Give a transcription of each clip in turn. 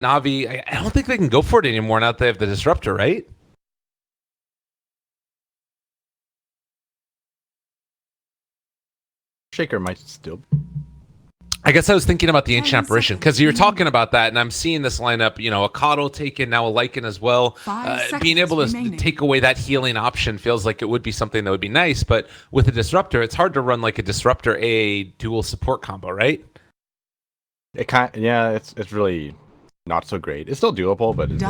Navi, I don't think they can go for it anymore now that they have the Disruptor, right? Shaker might still. I guess I was thinking about the Ancient Apparition because you're talking about that, and I'm seeing this lineup. A Coddle taken, now a Lycan as well. Being able to take away that healing option feels like it would be something that would be nice. But with a Disruptor, it's hard to run like a Disruptor AA dual support combo, right? It's really not so great. It's still doable, but it's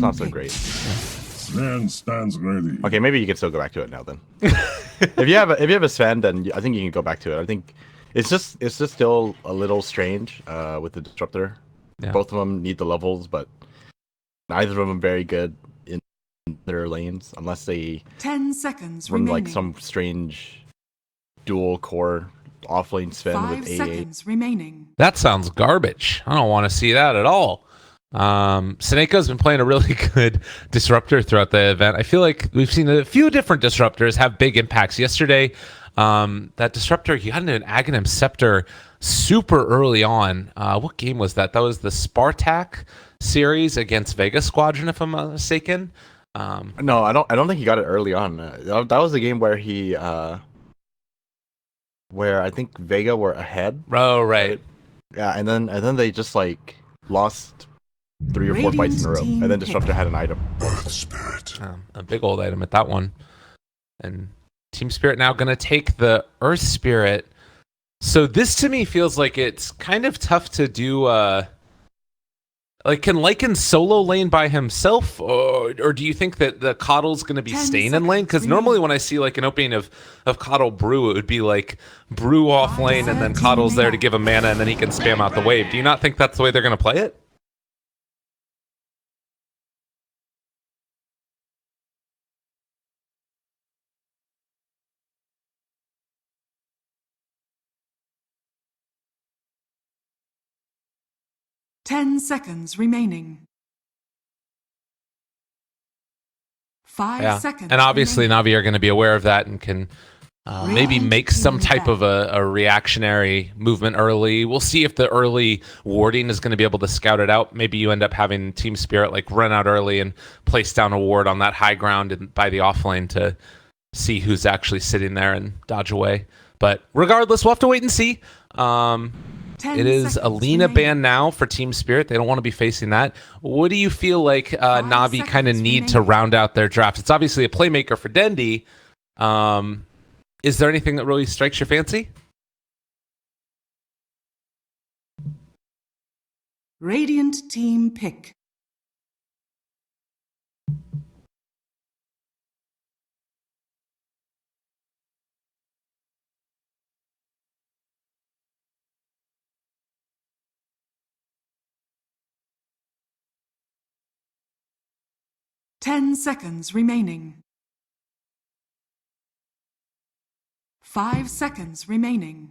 not so great. Sven stands ready. Okay, maybe you can still go back to it now then. if you have a Sven, then I think you can go back to it. I think it's just still a little strange with the Disruptor. Yeah. Both of them need the levels, but neither of them very good in their lanes unless they 10 seconds run remaining. Like some strange dual core offlane Sven 5 with AA. seconds remaining. That sounds garbage. I don't want to see that at all. SoNNeiko's been playing a really good Disruptor throughout the event. I feel like we've seen a few different Disruptors have big impacts. Yesterday, that Disruptor, he got into an Aghanim Scepter super early on. What game was that? That was the Spartak series against Vega Squadron, if I'm not mistaken. No, I don't think he got it early on. That was the game where he where I think Vega were ahead. Oh, right. Yeah, and then they just like lost 3 or 4 fights in a row, and then Disruptor had an item. Earth Spirit. A big old item at that one. And Team Spirit now going to take the Earth Spirit. So this to me feels like it's kind of tough to do. Like, can Lycan solo lane by himself, or do you think that the Coddle's going to be staying in lane? Because normally when I see like an opening of Coddle Brew, it would be like Brew off lane and then Coddle's there to give him mana and then he can spam out the wave. Do you not think that's the way they're going to play it? Ten seconds remaining. 5 seconds. And obviously remaining. Navi are going to be aware of that and can maybe make some type of a reactionary movement early. We'll see if the early warding is going to be able to scout it out. Maybe you end up having Team Spirit like run out early and place down a ward on that high ground and by the offlane to see who's actually sitting there and dodge away. But regardless, we'll have to wait and see. It is Alina ban now for Team Spirit. They don't want to be facing that. What do you feel like Navi kind of need to round out their draft? It's obviously a playmaker for Dendi. Is there anything that really strikes your fancy? Radiant team pick. Ten seconds remaining. 5 seconds remaining.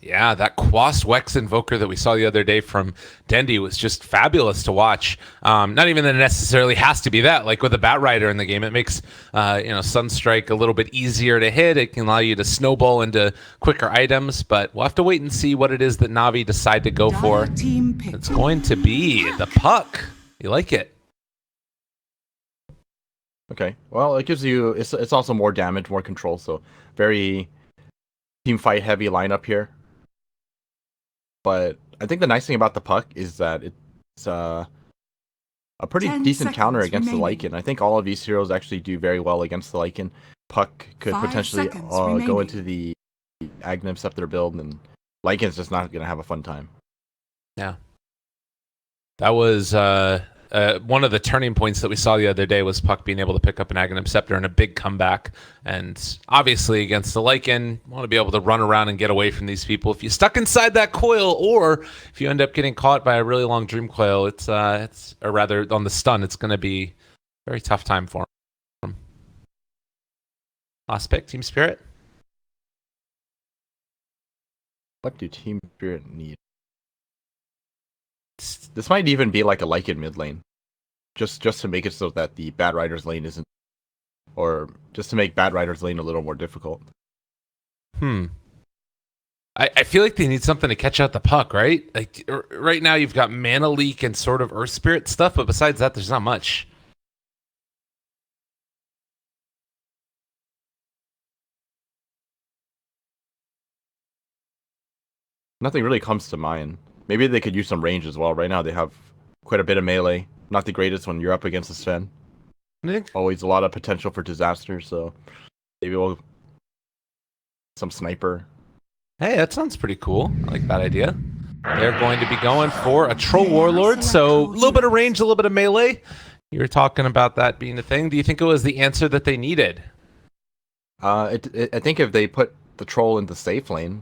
Yeah, that Quas Wex Invoker that we saw the other day from Dendi was just fabulous to watch. Not even that it necessarily has to be that. Like with a Batrider in the game, it makes Sunstrike a little bit easier to hit. It can allow you to snowball into quicker items, but we'll have to wait and see what it is that Navi decide to go for. It's going to be the Puck. You like it? Okay, well, it gives you, it's also more damage, more control, so very team fight heavy lineup here. But I think the nice thing about the Puck is that it's a pretty decent counter against the Lycan. I think all of these heroes actually do very well against the Lycan. Puck could potentially go into the Aghanim Scepter build, and Lycan's just not going to have a fun time. Yeah. That was one of the turning points that we saw the other day was Puck being able to pick up an Aghanim Scepter and a big comeback. And obviously against the Lycan, you want to be able to run around and get away from these people. If you're stuck inside that coil, or if you end up getting caught by a really long Dream Coil, or rather on the stun, it's going to be a very tough time for him. Last pick, Team Spirit. What do Team Spirit need? This might even be like a Lycan mid lane, just to make it so that the Batrider's lane isn't, or just to make Batrider's lane a little more difficult. I feel like they need something to catch out the puck, right? Like right now you've got Mana Leak and sort of Earth Spirit stuff, but besides that, there's not much. Nothing really comes to mind. Maybe they could use some range as well. Right now they have quite a bit of melee. Not the greatest when you're up against a Sven. Always a lot of potential for disaster, so maybe we'll some sniper. Hey, that sounds pretty cool. I like that idea. They're going to be going for a Troll Warlord, so a little bit of range, a little bit of melee. You were talking about that being a thing. Do you think it was the answer that they needed? I think if they put the Troll into safe lane,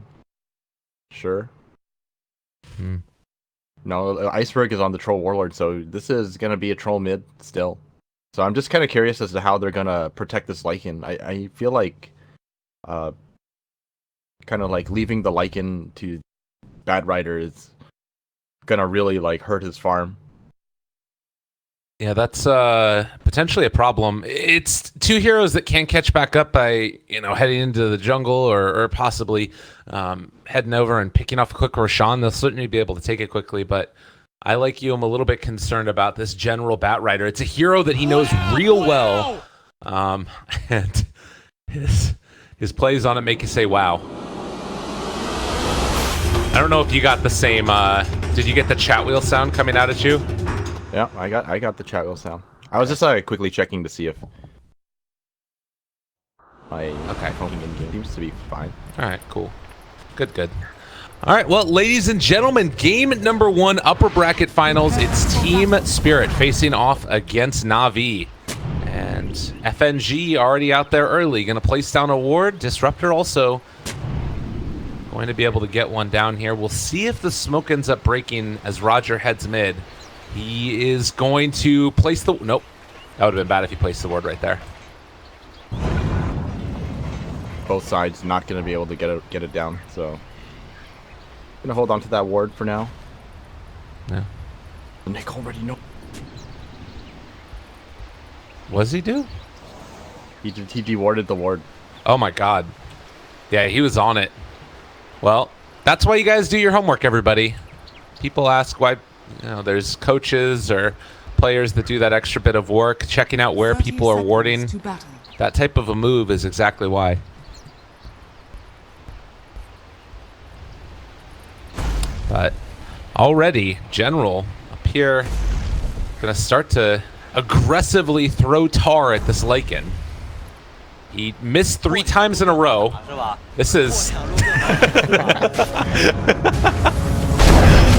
sure. No, Iceberg is on the Troll Warlord, so this is going to be a Troll mid still. So I'm just kind of curious as to how they're going to protect this Lycan. I feel like kind of like leaving the Lycan to Batrider is going to really like hurt his farm. Yeah, that's potentially a problem. It's two heroes that can't catch back up by, heading into the jungle or possibly heading over and picking off a quick Roshan. They'll certainly be able to take it quickly, but I, like you, I'm a little bit concerned about this general Batrider. It's a hero that he knows real well, and his plays on it make you say, wow. I don't know if you got the same, did you get the chat wheel sound coming out at you? Yeah, I got the chat wheel sound. I was just quickly checking to see if my phone in-game seems to be fine. All right, cool. Good. All right, well, ladies and gentlemen, game number 1, upper bracket finals. It's Team Spirit facing off against Navi. And FNG already out there early, going to place down a ward. Disruptor also going to be able to get one down here. We'll see if the smoke ends up breaking as RodjER heads mid. He is going to place the... Nope. That would have been bad if he placed the ward right there. Both sides not going to be able to get it down, so... Gonna hold on to that ward for now. Yeah. Nick already know. What does he do? He dewarded the ward. Oh my god. Yeah, he was on it. Well, that's why you guys do your homework, everybody. People ask why, there's coaches or players that do that extra bit of work, checking out where people are warding. That type of a move is exactly why. But already, General up here going to start to aggressively throw tar at this Lycan. He missed 3 times in a row. This is...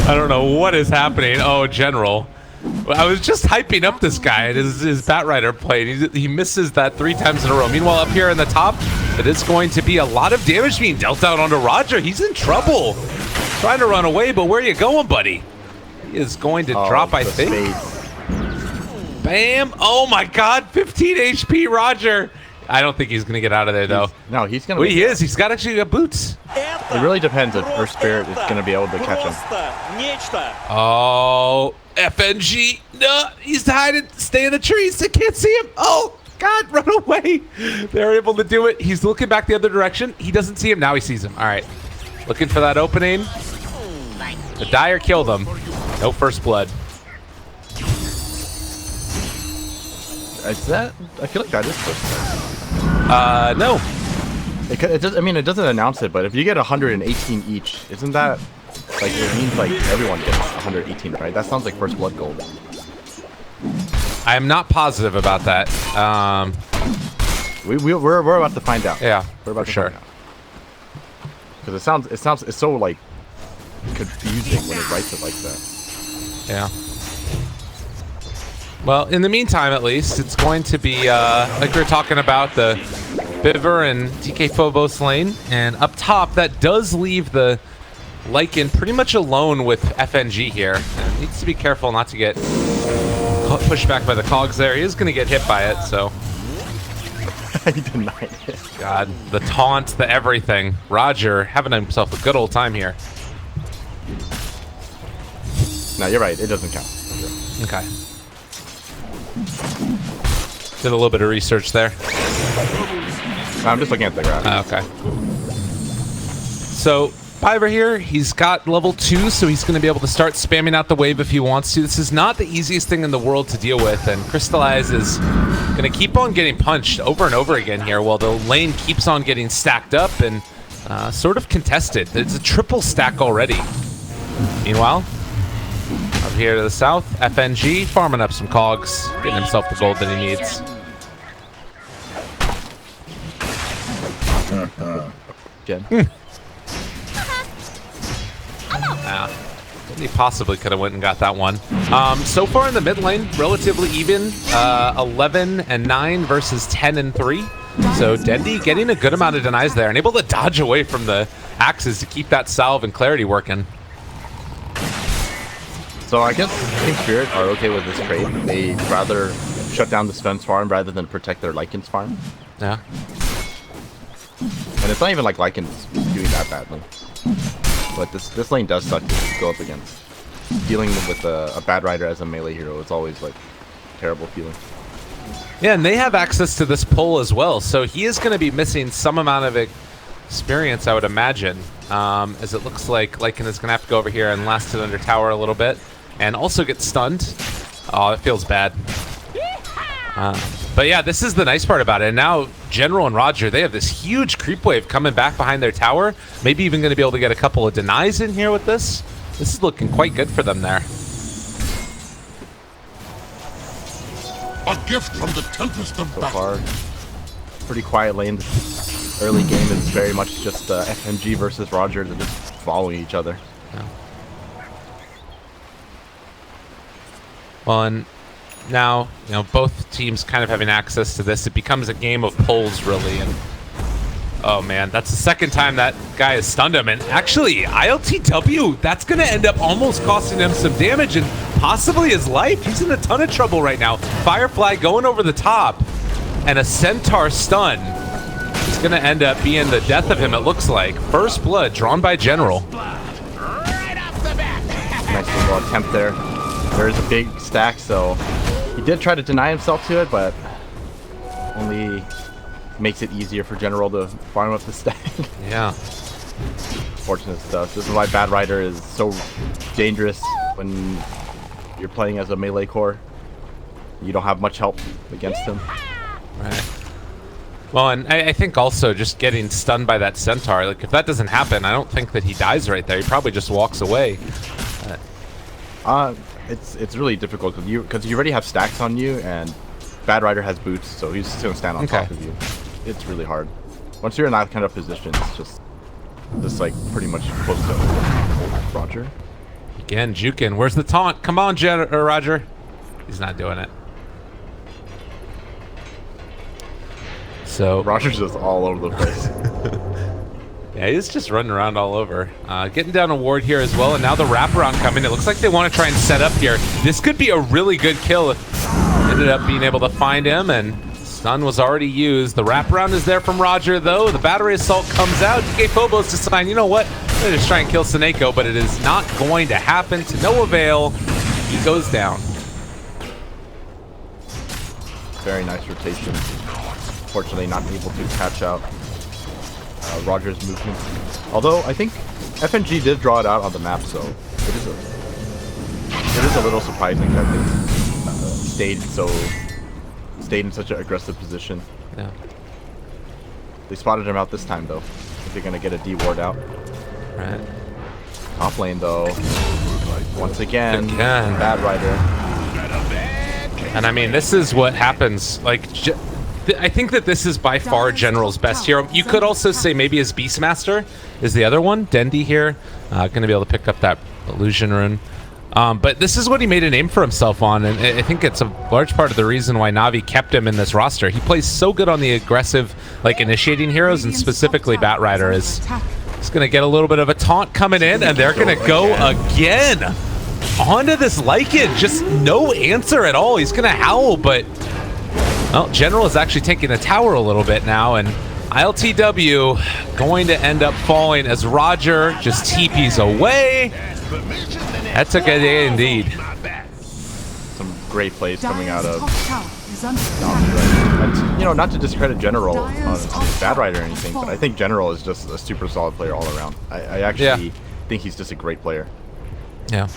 I don't know what is happening. Oh, General. I was just hyping up this guy and his Batrider play. He misses that 3 times in a row. Meanwhile, up here in the top, it is going to be a lot of damage being dealt out onto RodjER. He's in trouble. Trying to run away, but where are you going, buddy? He is going to drop, I think. Bam! Oh my god, 15 HP, RodjER. I don't think he's going to get out of there, though. He's going to... Well, he is. He's got actually got boots. It really depends if Earth Spirit is going to be able to catch him. Oh, FNG. No, he's hiding. Stay in the trees. They can't see him. Oh, God, run away. They're able to do it. He's looking back the other direction. He doesn't see him. Now he sees him. All right. Looking for that opening. The Dire killed him. No first blood. Is that... I feel like that is first blood. No. It does, it doesn't announce it, but if you get 118 each, isn't that... Like, it means, like, everyone gets 118, right? That sounds like first blood gold. I am not positive about that. We're about to find out. Yeah, we're about to sure. find out. Because it's so, like, confusing when it writes it like that. Yeah. Well, in the meantime, at least, it's going to be, like we were talking about, the Biver and TK Phobos lane. And up top, that does leave the Lycan pretty much alone with FNG here. And needs to be careful not to get pushed back by the cogs there. He is going to get hit by it, so... He denied it. God, the taunt, the everything. RodjER having himself a good old time here. No, you're right. It doesn't count. Okay. Did a little bit of research there. I'm just looking at the graph. Okay. So, Survivor here. He's got level 2, so he's going to be able to start spamming out the wave if he wants to. This is not the easiest thing in the world to deal with, and Crystallize is going to keep on getting punched over and over again here while the lane keeps on getting stacked up and sort of contested. It's a triple stack already. Meanwhile, up here to the south, FNG farming up some cogs, getting himself the gold that he needs. He possibly could have went and got that one. So far in the mid lane, relatively even. 11 and 9 versus 10 and 3. So Dendi getting a good amount of denies there and able to dodge away from the axes to keep that salve and clarity working. So I guess Team Spirit are okay with this trade. They'd rather shut down the Sven's farm rather than protect their Lycan's farm. Yeah. And it's not even like Lycan's doing that badly. But this lane does suck to go up against. Dealing with a Batrider as a melee hero is always like a terrible feeling. Yeah, and they have access to this pull as well, so he is going to be missing some amount of experience, I would imagine, as it looks like Lycan is going to have to go over here and last it under tower a little bit, and also get stunned. Oh, it feels bad. But yeah, this is the nice part about it. And now General and RodjER, they have this huge creep wave coming back behind their tower. Maybe even going to be able to get a couple of denies in here with this. This is looking quite good for them there. A gift from the tempest of So battle. far, pretty quiet lane. This early game is very much just FNG versus RodjER. They're just following each other. Yeah. Well, and now, you know, both teams kind of having access to this, it becomes a game of pulls, really. And oh man, that's the second time that guy has stunned him. And actually, ILTW, that's going to end up almost costing him some damage and possibly his life. He's in a ton of trouble right now. Firefly going over the top, and a Centaur stun is going to end up being the death of him, it looks like. First blood drawn by General. Nice little attempt there. There is a big stack, so he did try to deny himself to it, but only makes it easier for General to farm up the stack. Yeah. Fortunate stuff. This is why Batrider is so dangerous when you're playing as a melee core. You don't have much help against him. Right. Well, and I think also just getting stunned by that Centaur, like if that doesn't happen, I don't think that he dies right there. He probably just walks away. It's really difficult because you already have stacks on you, and Batrider has boots, so he's just gonna stand on top of you. It's really hard. Once you're in that kind of position, it's just like pretty much close to RodjER. Again, juking. Where's the taunt? Come on, RodjER. He's not doing it. So RodjER's just all over the place. yeah, he's just running around all over. Getting down a ward here as well, and now the wraparound coming. It looks like they want to try and set up here. This could be a really good kill if ended up being able to find him, and stun was already used. The wraparound is there from RodjER, though. The battery assault comes out. DK Phobos decide, you know what? They're just trying to kill SoNNeiko, but it is not going to happen. To no avail. He goes down. Very nice rotation. Fortunately, not able to catch out RodjER's movement. Although I think FNG did draw it out on the map, so it is a little surprising that they stayed in such an aggressive position. Yeah. They spotted him out this time, though. If they're gonna get a D ward out. Right. Top lane, though. Once again. Batrider. And I mean, this is what happens. Like, I think that this is by far General's best hero. You could also say maybe his Beastmaster is the other one. Dendi here, going to be able to pick up that illusion rune. But this is what he made a name for himself on, and I think it's a large part of the reason why Navi kept him in this roster. He plays so good on the aggressive, like, initiating heroes, and specifically Batrider is going to get a little bit of a taunt coming in, and they're going to go again onto this Lycan. Just no answer at all. He's going to howl, but well, General is actually taking the tower a little bit now, and ILTW going to end up falling as RodjER just TPs away. That took a day indeed. Some great plays coming out of is under No, attack. and, you know, not to discredit General on Dire's his top Batrider or tower anything, has but I think General is just a super solid player all around. I actually think he's just a great player. Yeah.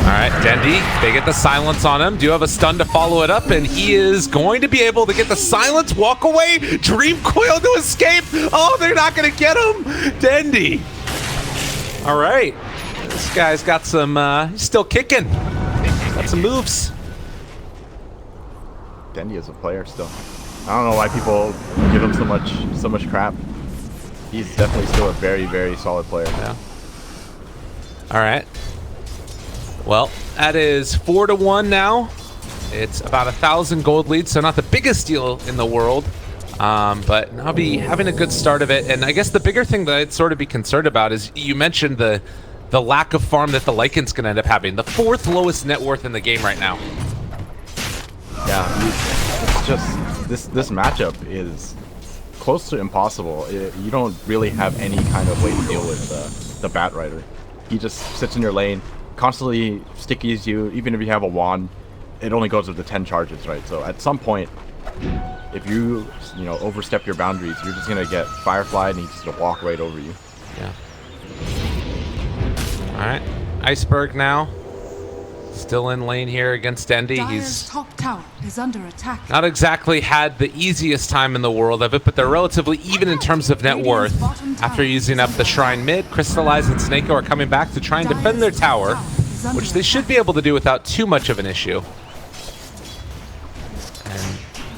All right, Dendi, they get the silence on him. Do have a stun to follow it up, and he is going to be able to get the silence, walk away, Dream Coil to escape. Oh, they're not going to get him. Dendi. All right. This guy's got some, he's still kicking. Got some moves. Dendi is a player still. I don't know why people give him so much crap. He's definitely still a very, very solid player. Yeah. All right. Well, that is 4-1 now. It's about 1,000 gold lead, so not the biggest deal in the world. But Navi having a good start of it. And I guess the bigger thing that I'd sort of be concerned about is you mentioned the lack of farm that the Lycan's going to end up having. The 4th lowest net worth in the game right now. Yeah, it's just this matchup is close to impossible. You don't really have any kind of way to deal with the Batrider. He just sits in your lane, constantly stickies you. Even if you have a wand, it only goes with the 10 charges, right? So at some point, if you overstep your boundaries, you're just gonna get Firefly and he's just gonna walk right over you. Yeah. All right, Iceberg now. Still in lane here against Dendi. Dire's He's top tower is under attack. not exactly had the easiest time in the world of it, but they're relatively even in terms of net worth. After using up the Shrine mid, Crystallize and SoNNeiko are coming back to try and defend their tower, which they should be able to do without too much of an issue.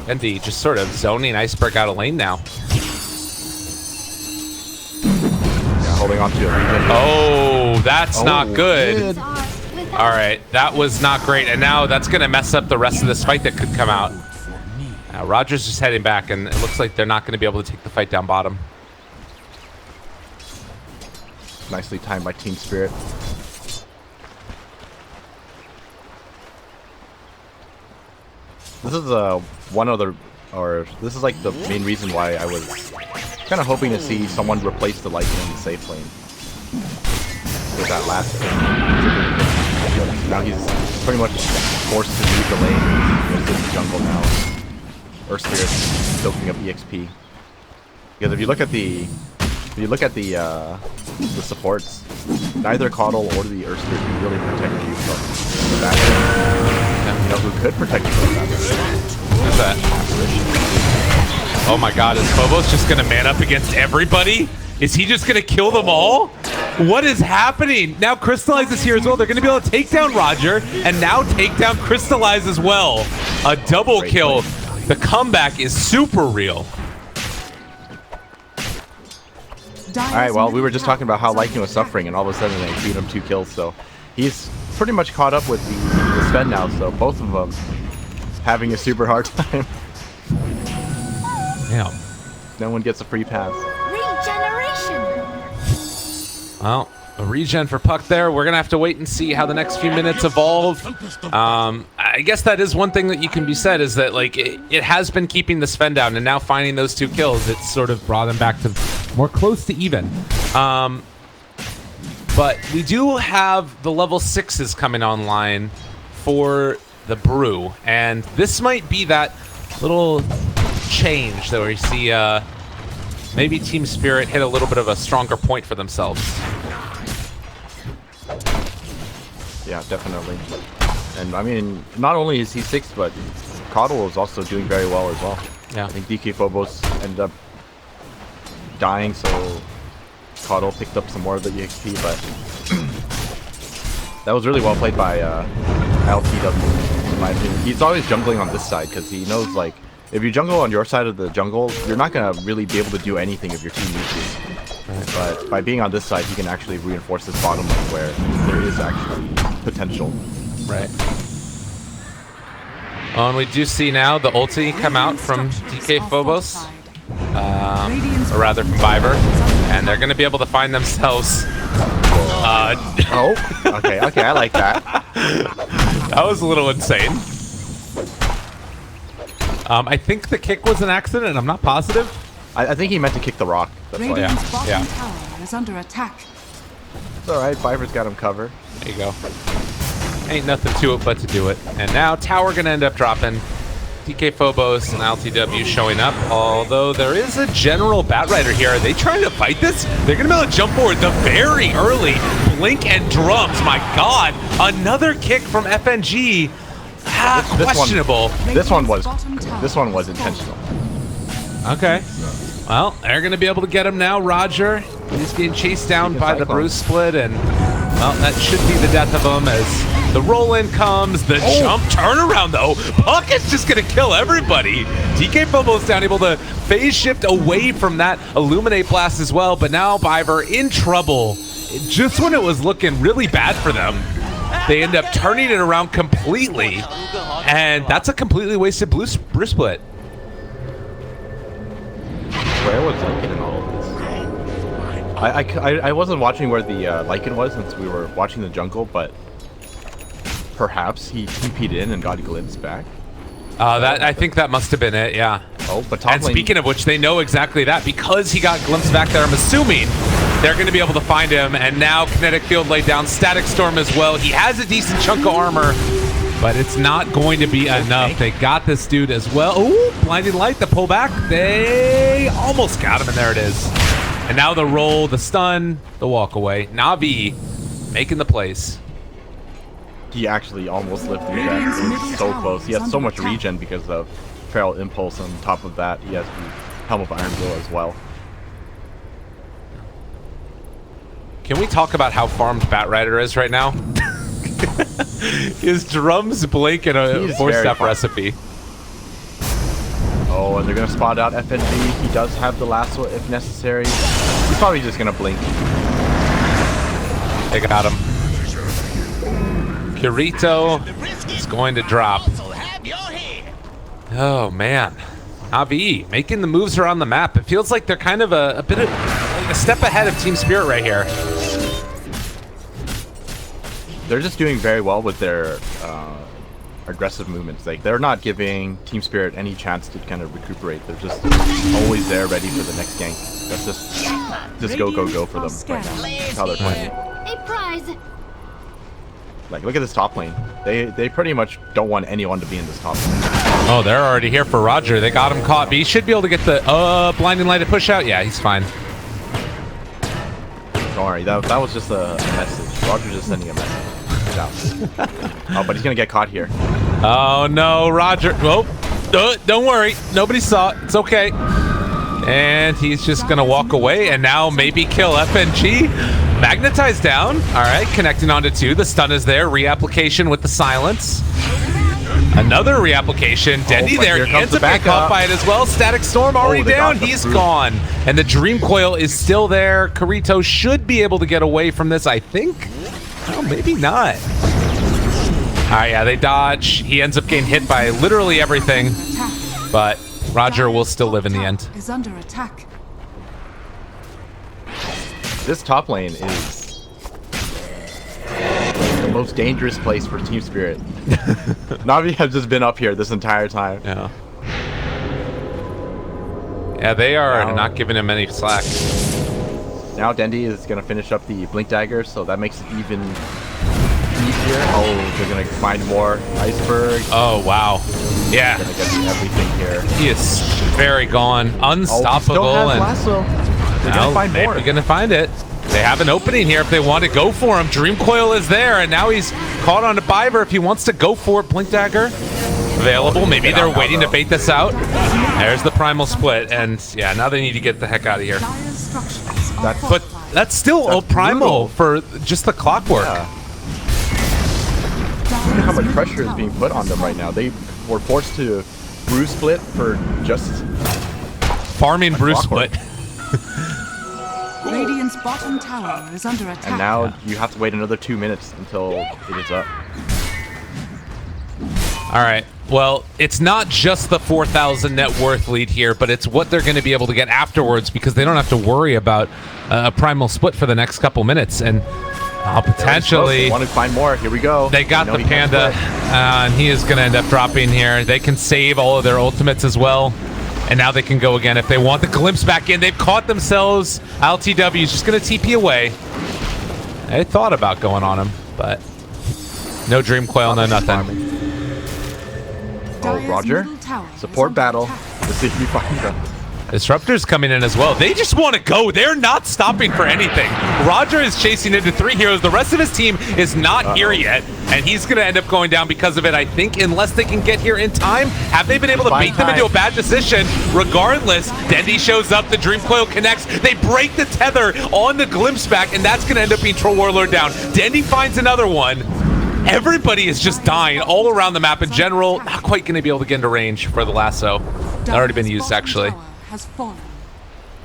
And Dendi just sort of zoning Iceberg out of lane now. Yeah, holding on to a regen. Oh, that's not good. All right, that was not great, and now that's going to mess up the rest of this fight that could come out. RodjER's just heading back, and it looks like they're not going to be able to take the fight down bottom. Nicely timed by Team Spirit. This is this is like the main reason why I was kind of hoping to see someone replace the Lycan in the safe lane with that last thing. Now he's pretty much forced to leave the lane. He goes to the jungle now. Earth Spirit soaking up EXP. Because if you look at the supports, neither Caudle or the Earth Spirit can really protect you from the back. You know who could protect you from that? Who's that? Oh my god, is Phobos just gonna man up against everybody? Is he just gonna kill them all? What is happening? Now Crystallize is here as well. They're gonna be able to take down RodjER and now take down Crystallize as well. A double kill. The comeback is super real. Alright, well, we were just talking about how Lycan was suffering, and all of a sudden they beat him 2 kills, so he's pretty much caught up with the Sven now, so both of them having a super hard time. Yeah. No one gets a free pass. Regeneration. Well, a regen for Puck there. We're going to have to wait and see how the next few minutes evolve. I guess that is one thing that you can be said is that like it has been keeping the Sven down, and now finding those 2 kills, it's sort of brought them back to more close to even. But we do have the level 6s coming online for the Brew, and this might be that little change that we see maybe Team Spirit hit a little bit of a stronger point for themselves. Yeah, definitely. And I mean, not only is he 6th, but Caudle is also doing very well as well. Yeah. I think DK Phobos ended up dying, so Caudle picked up some more of the EXP, but that was really well played by LTW, in my opinion. He's always jungling on this side because he knows, like, if you jungle on your side of the jungle, you're not going to really be able to do anything if your team needs you. Right. But by being on this side, he can actually reinforce this bottom lane where there is actually potential. Right. Oh, and we do see now the ulti come out from DK Phobos. Or rather from Viber. And they're going to be able to find themselves... oh, okay, I like that. That was a little insane. I think the kick was an accident, I'm not positive. I think he meant to kick the rock. That's why. Radiant's bottom Yeah. tower is under attack. It's alright, Viber's got him covered. There you go. Ain't nothing to it but to do it. And now tower gonna end up dropping. DK Phobos and LTW showing up, although there is a general Batrider here. Are they trying to fight this? They're gonna be able to jump forward the very early blink and drums. My God, another kick from FNG. Questionable. This one was intentional. Okay. Well, they're gonna be able to get him now. RodjER, he's getting chased down by the Bruce split, and well, that should be the death of him as the roll-in comes, the jump turnaround though. Pucket's just gonna kill everybody. DK Phobos down, able to phase shift away from that Illuminate Blast as well, but now Biver in trouble. Just when it was looking really bad for them, they end up turning it around completely, and that's a completely wasted Bruce split. Where was Lycan in all of this? I wasn't watching where the Lycan was since we were watching the jungle, but perhaps he TP'd in and got a glimpse back. I think that must have been it, yeah. Oh, but top and lane, speaking of which, they know exactly that because he got glimpsed back there. I'm assuming they're going to be able to find him, and now Kinetic Field laid down, Static Storm as well. He has a decent chunk of armor, but it's not going to be enough. They got this dude as well. Ooh, Blinding Light, the pullback. They almost got him, and there it is. And now the roll, the stun, the walk away. Navi making the plays. he actually almost lived through that. It was so close. He has so much regen because of Feral Impulse. On top of that, he has the Helm of Iron Will as well. Can we talk about how farmed Batrider is right now? His drums blink in a 4-step recipe. Oh, and they're going to spot out FNG. He does have the lasso if necessary. He's probably just going to blink. They got him. Kirito is going to drop. Oh, man. Navi making the moves around the map. It feels like they're kind of a bit of a step ahead of Team Spirit right here. They're just doing very well with their aggressive movements. Like, they're not giving Team Spirit any chance to kind of recuperate. They're just always there, ready for the next gank. That's just go for them right now. That's how they're playing. A prize. Like, look at this top lane. They pretty much don't want anyone to be in this top lane. Oh, they're already here for RodjER. They got him caught, but he should be able to get the blinding light to push out. Yeah, he's fine. Don't worry, that was just a message. RodjER just sending a message. Oh, but he's gonna get caught here. Oh no, RodjER. Oh, don't worry. Nobody saw it. It's okay. And he's just gonna walk away and now maybe kill FNG. Magnetized down. All right, connecting onto 2. The stun is there. Reapplication with the silence. Another reapplication. Dendi there. He ends up getting caught by it as well. Static Storm already down. He's gone. And the Dream Coil is still there. Kirito should be able to get away from this, I think. Oh, maybe not. All right, yeah, they dodge. He ends up getting hit by literally everything. But RodjER will still live in the end. Is under attack. This top lane is the most dangerous place for Team Spirit. Navi has just been up here this entire time. Yeah. Yeah, they are not giving him any slack. Now Dendi is going to finish up the Blink Dagger, so that makes it even easier. Oh, they're going to find more Iceberg. Oh, wow. Yeah. Going to get everything here. He is very gone. Unstoppable. Oh, he still has lasso. They're going to find more. They're going to find it. They have an opening here if they want to go for him. Dream Coil is there, and now he's caught on a Biver if he wants to go for it. Blink Dagger available. Maybe they're waiting to bait this out. There's the Primal Split, and yeah, now they need to get the heck out of here. But that's still a Primal for just the Clockwerk. Yeah. Look at how much pressure is being put on them right now. They were forced to Brew Split for just farming Brew Split. Radiant's bottom tower is under attack. And now you have to wait another 2 minutes until it is up. All right. Well, it's not just the 4,000 net worth lead here, but it's what they're going to be able to get afterwards because they don't have to worry about a Primal Split for the next couple minutes. And potentially... They want to find more. Here we go. They got the Panda, and he is going to end up dropping here. They can save all of their ultimates as well. And now they can go again if they want the glimpse back in. They've caught themselves. LTW is just going to TP away. They thought about going on him, but No Dream Coil, no nothing. Oh, RodjER. Support battle. Let's see if you find them. Disruptor's coming in as well. They just want to go. They're not stopping for anything. RodjER is chasing into 3 heroes. The rest of his team is not here yet, and he's going to end up going down because of it, I think, unless they can get here in time. Have they been able to bait them into a bad decision? Regardless, Dendi shows up. The Dream Coil connects. They break the tether on the Glimpse back, and that's going to end up being Troll Warlord down. Dendi finds another one. Everybody is just dying all around the map in general. Not quite going to be able to get into range for the lasso. It's already been used, actually. Has fallen.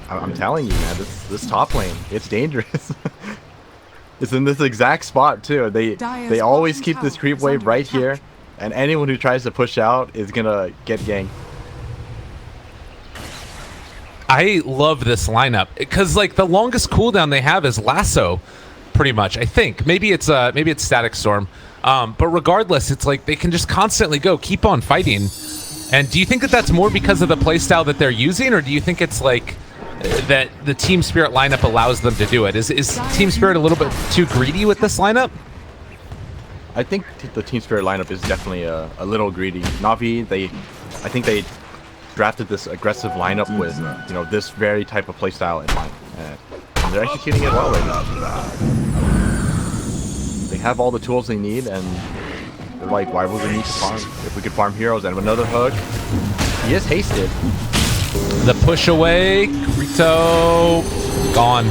I'm telling you, man, this top lane, it's dangerous. It's in this exact spot too. They always keep this creep wave right here, and anyone who tries to push out is gonna get ganked. I love this lineup because like the longest cooldown they have is lasso, pretty much. I think maybe it's Static Storm, but regardless, it's like they can just constantly go, keep on fighting. And do you think that that's more because of the playstyle that they're using, or do you think it's like that the Team Spirit lineup allows them to do it? Is Team Spirit a little bit too greedy with this lineup? I think the Team Spirit lineup is definitely a little greedy. Navi, I think they drafted this aggressive lineup with this very type of playstyle in mind, and they're executing it well right now. They have all the tools they need, and they're like, why would we need to farm if we could farm heroes? And another hook. He is hasted. The push away, Rito, gone.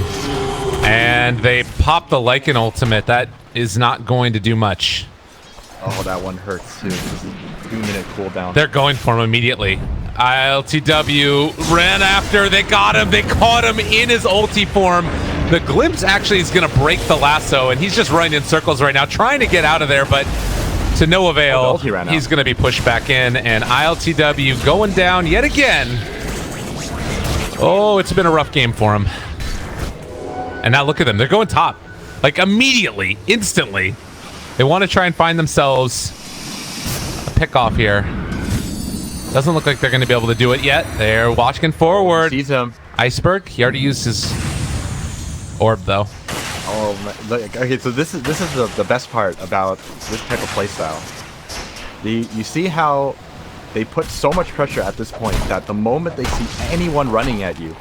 And they pop the Lycan ultimate. That is not going to do much. Oh, that one hurts too. 2-minute cooldown. They're going for him immediately. ILTW ran after. They got him. They caught him in his ulti form. The Glimpse actually is going to break the lasso, and he's just running in circles right now, trying to get out of there, but to no avail. He's going to be pushed back in, and ILTW going down yet again. Oh, it's been a rough game for him. And now look at them. They're going top. Like immediately, instantly. They want to try and find themselves a pick-off here. Doesn't look like they're going to be able to do it yet. They're walking forward. Sees him. Iceberg. He already used his orb, though. Oh, okay, so this is the best part about this type of playstyle. You see how they put so much pressure at this point that the moment they see anyone running at you,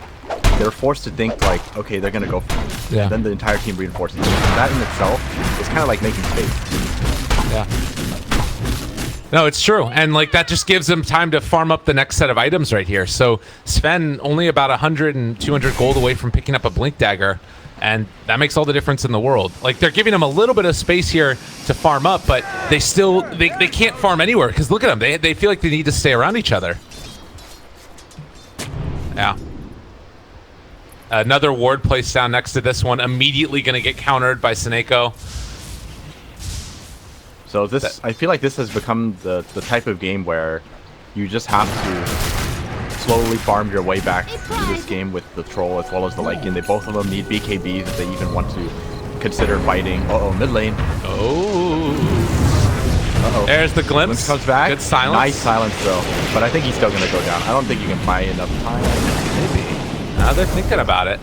they're forced to think like, okay, they're gonna go for it. Yeah. And then the entire team reinforces. That in itself is kind of like making space. Yeah. No, it's true, and like that just gives them time to farm up the next set of items right here. So Sven only about 100 and 200 gold away from picking up a Blink Dagger. And that makes all the difference in the world. Like, they're giving him a little bit of space here to farm up, but they still, they can't farm anywhere, because look at them. They feel like they need to stay around each other. Yeah. Another ward placed down next to this one, immediately going to get countered by SoNNeiko. So this, I feel like this has become the type of game where you just have to slowly farm your way back to this game with the Troll as well as the Lycan. They both of them need BKBs if they even want to consider fighting. Uh-oh, mid lane. Oh. Uh-oh. There's the Glimpse. Comes back. Good silence. Nice silence, though. But I think he's still going to go down. I don't think you can buy enough time. Maybe. Now they're thinking about it.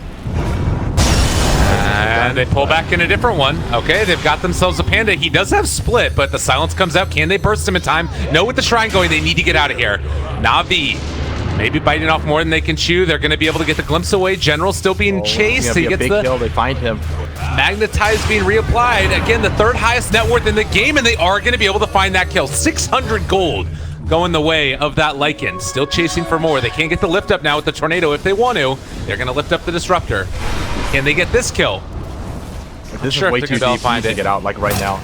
And they pull back in a different one. Okay, they've got themselves a Panda. He does have split, but the silence comes out. Can they burst him in time? No, with the Shrine going, they need to get out of here. Navi. Maybe biting off more than they can chew. They're going to be able to get the Glimpse away. General still being chased. He gets the kill. They find him. Magnetize being reapplied. Again, the third highest net worth in the game, and they are going to be able to find that kill. 600 gold going the way of that Lycan. Still chasing for more. They can't get the lift up now with the Tornado if they want to. They're going to lift up the Disruptor. Can they get this kill? This is way too deep to get out, like right now.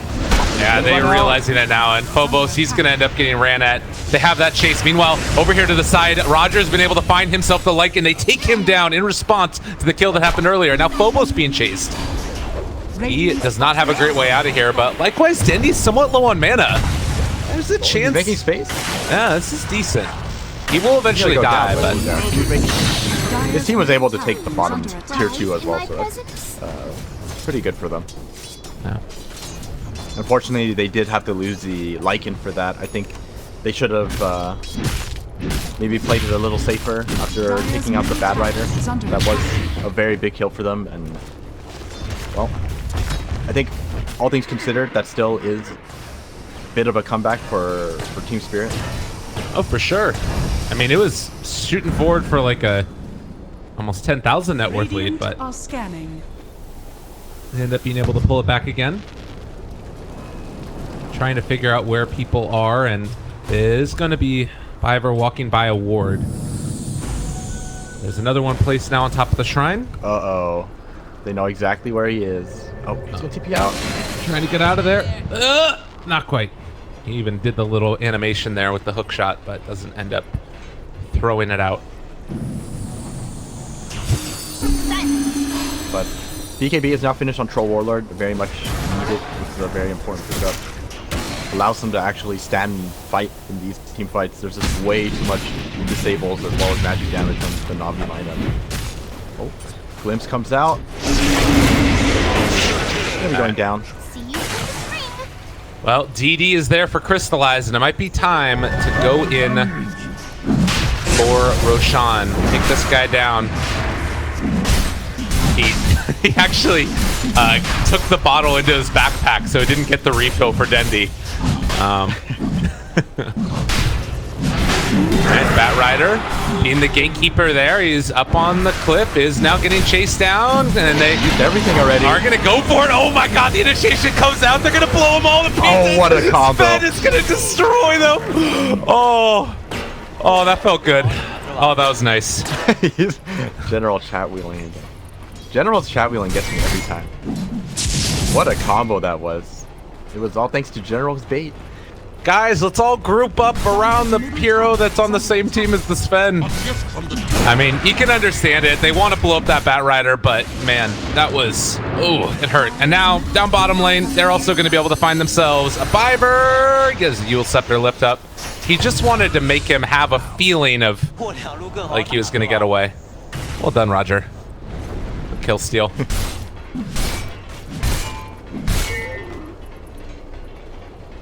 Yeah, they're realizing it now, and Phobos, he's going to end up getting ran at. They have that chase. Meanwhile, over here to the side, RodjER's been able to find himself the Lycan. They take him down in response to the kill that happened earlier. Now Phobos being chased. He does not have a great way out of here, but likewise, Dendi's somewhat low on mana. There's a chance. He's making space. Yeah, this is decent. He will eventually die, but... His team was able to take the bottom tier 2 as well, so that's pretty good for them. Yeah. Unfortunately, they did have to lose the Lycan for that. I think they should have maybe played it a little safer after taking out the Batrider. That was a very big kill for them, and well, I think all things considered, that still is bit of a comeback for Team Spirit. Oh, for sure. I mean, it was shooting forward for like a almost 10,000 net worth lead, but are scanning. they end up being able to pull it back again. Trying to figure out where people are, and is going to be Biver walking by a ward. There's another one placed now on top of the shrine. Uh-oh. They know exactly where he is. Oh, he's going to TP out. Trying to get out of there. Not quite. He even did the little animation there with the hook shot, but doesn't end up throwing it out. But BKB is now finished on Troll Warlord. Very much needed. This is a very important pickup. Allows them to actually stand and fight in these team fights. There's just way too much disables as well as magic damage from the Navi lineup. Oh, Glimpse comes out. Gonna be going down. Well, DD is there for Crystallize, and it might be time to go in for Roshan. Take this guy down. He actually took the bottle into his backpack, so he didn't get the refill for Dendi. And Batrider, being the gatekeeper there, he's up on the cliff, is now getting chased down, and they used everything already. Are gonna go for it. Oh my God, the initiation comes out. They're gonna blow them all to pieces. Oh, what a combo! Sven is gonna destroy them. Oh, that felt good. Oh, that was nice. General chat wheeling. General's chat wheeling gets me every time. What a combo that was. It was all thanks to General's bait. Guys, let's all group up around the hero that's on the same team as the Sven. I mean, you can understand it. They want to blow up that Batrider, but man, that was, ooh, it hurt. And now, down bottom lane, they're also going to be able to find themselves a Biver. Gets a Yule Scepter lift up. He just wanted to make him have a feeling of like he was going to get away. Well done, RodjER. Kill steal.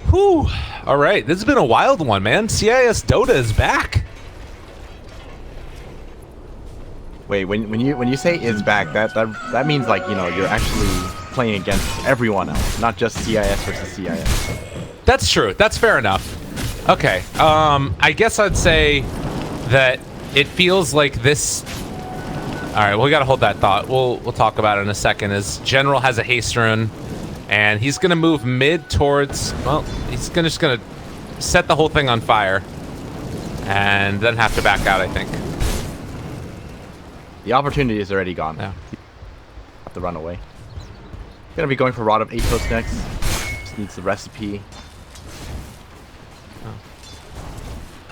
Whew. All right, this has been a wild one, man. CIS Dota is back. Wait, when you say is back, that means like, you know, you're actually playing against everyone else, not just CIS versus CIS. That's true. That's fair enough. Okay. I guess I'd say that it feels like this. All right, well, we gotta hold that thought. We'll talk about it in a second. As General has a haste rune, and he's gonna move mid towards. Well, he's just gonna set the whole thing on fire, and then have to back out, I think. The opportunity is already gone. Yeah. Have to run away. Gonna be going for Rod of Atos next. Just needs the recipe.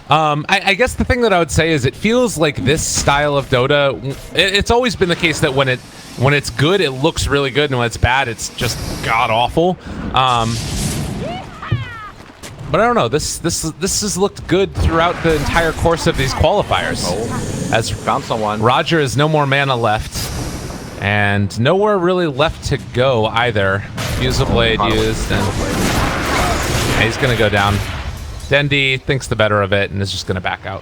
I guess the thing that I would say is it feels like this style of Dota, it's always been the case that when it's good, it looks really good, and when it's bad, it's just god-awful. But I don't know, this has looked good throughout the entire course of these qualifiers. Oh, as found someone. RodjER has no more mana left, and nowhere really left to go either. Fuse of Blade used, and he's gonna go down. Dendi thinks the better of it and is just going to back out.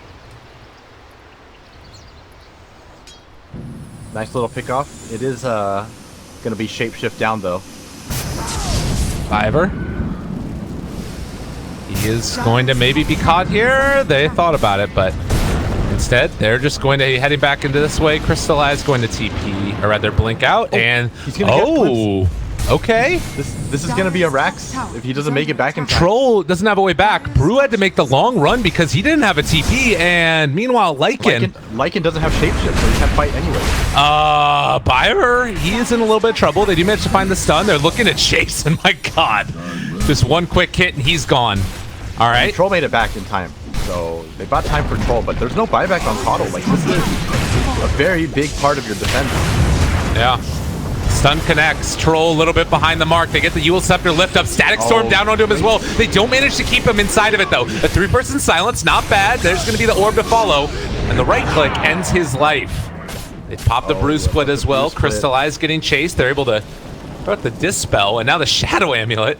Nice little pickoff. It is going to be shapeshift down though. Biver. He is going to maybe be caught here. They thought about it, but instead they're just going to be heading back into this way. Crystallize going to TP, or rather blink out, and he's gonna get okay. This is gonna be a Rax if he doesn't make it back in time. Troll doesn't have a way back. Brew had to make the long run because he didn't have a TP, and meanwhile Lycan doesn't have shapeshift, so he can't fight anyway. Biver, he is in a little bit of trouble. They do manage to find the stun. They're looking at Chase, and my God, just one quick hit and he's gone. All right. Troll made it back in time, so they bought time for Troll, but there's no buyback on Coddle. Like, this is a very big part of your defense. Yeah. Stun connects. Troll a little bit behind the mark. They get the Yule Scepter lift up. Static Storm down onto him as well. They don't manage to keep him inside of it, though. A three-person silence, not bad. There's going to be the orb to follow. And the right click ends his life. They pop the Brew Split as well. Crystallize getting chased. They're able to throw out the Dispel, and now the Shadow Amulet.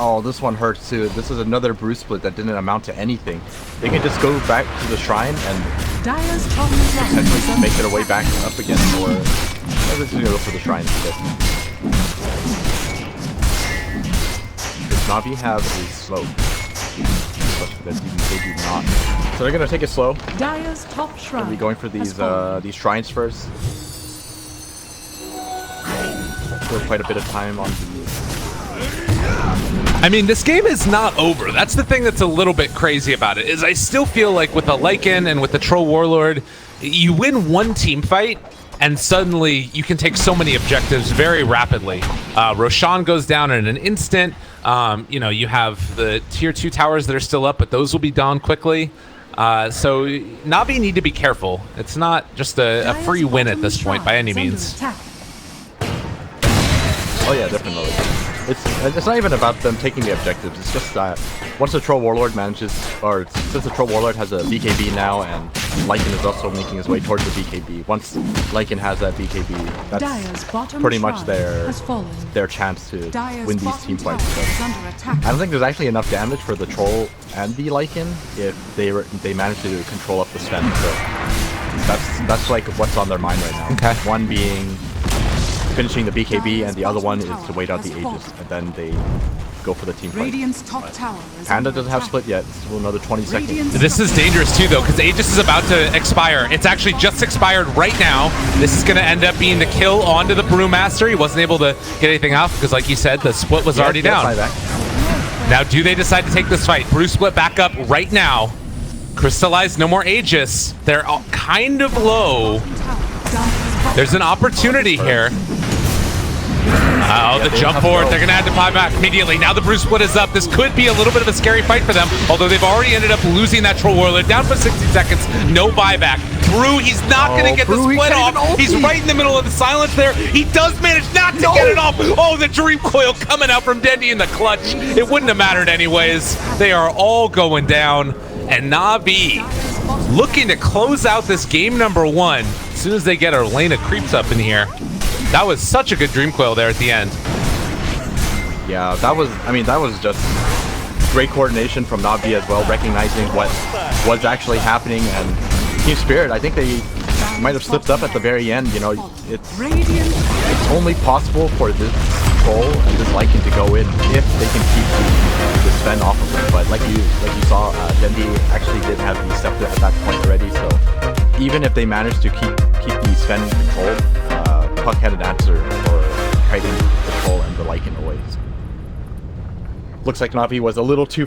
Oh, this one hurts too. This is another Brew Split that didn't amount to anything. They can just go back to the shrine and potentially make their way back up again, or they're just gonna go for the shrine instead. Navi have a smoke? But they do not. So they're gonna take it slow. Dire's top They'll shrine be going for these shrines first. Still quite a bit of time on the. I mean, this game is not over. That's the thing that's a little bit crazy about it, is I still feel like with the Lycan and with the Troll Warlord, you win one team fight, and suddenly you can take so many objectives very rapidly. Roshan goes down in an instant. You know, you have the tier 2 towers that are still up, but those will be down quickly. So Navi need to be careful. It's not just a free win at this point by any means. Oh yeah, definitely. It's not even about them taking the objectives. It's just that once the Troll Warlord manages, or since the Troll Warlord has a BKB now, and Lycan is also making his way towards the BKB. Once Lycan has that BKB, that's pretty much their chance to win these team fights. So I don't think there's actually enough damage for the Troll and the Lycan if they manage to control up the Sven. So that's like what's on their mind right now. Okay. One being finishing the BKB, and the other one is to wait out the Aegis, and then they go for the team fight. Panda doesn't have split yet. It's still another 20 seconds. This is dangerous too, though, because Aegis is about to expire. It's actually just expired right now. This is going to end up being the kill onto the Brewmaster. He wasn't able to get anything off because, like you said, the split was already down. Now, do they decide to take this fight? Brew split back up right now. Crystallize, no more Aegis. They're all kind of low. There's an opportunity here. Oh, the jump forward. They're going to have to buy back immediately. Now the Brew split is up. This could be a little bit of a scary fight for them, although they've already ended up losing that Troll Warlord. Down for 60 seconds. No buyback. Brew, he's not going to get the split off. He's right in the middle of the silence there. He does manage not to get it off. Oh, the Dream Coil coming out from Dendi in the clutch. It wouldn't have mattered anyways. They are all going down. And Navi looking to close out this game number 1 as soon as they get our lane of creeps up in here. That was such a good Dream Coil there at the end. Yeah, that was just great coordination from Navi as well, recognizing what was actually happening, and Team Spirit, I think they might have slipped up at the very end. You know, it's only possible for this Troll and this Lycan to go in if they can keep the Sven off of them. But like you saw, Dendi actually did have the Scepter at that point already, so even if they manage to keep the Sven controlled, Puck had an answer for kiting the Troll and the Lycan away. Looks like Navi was a little too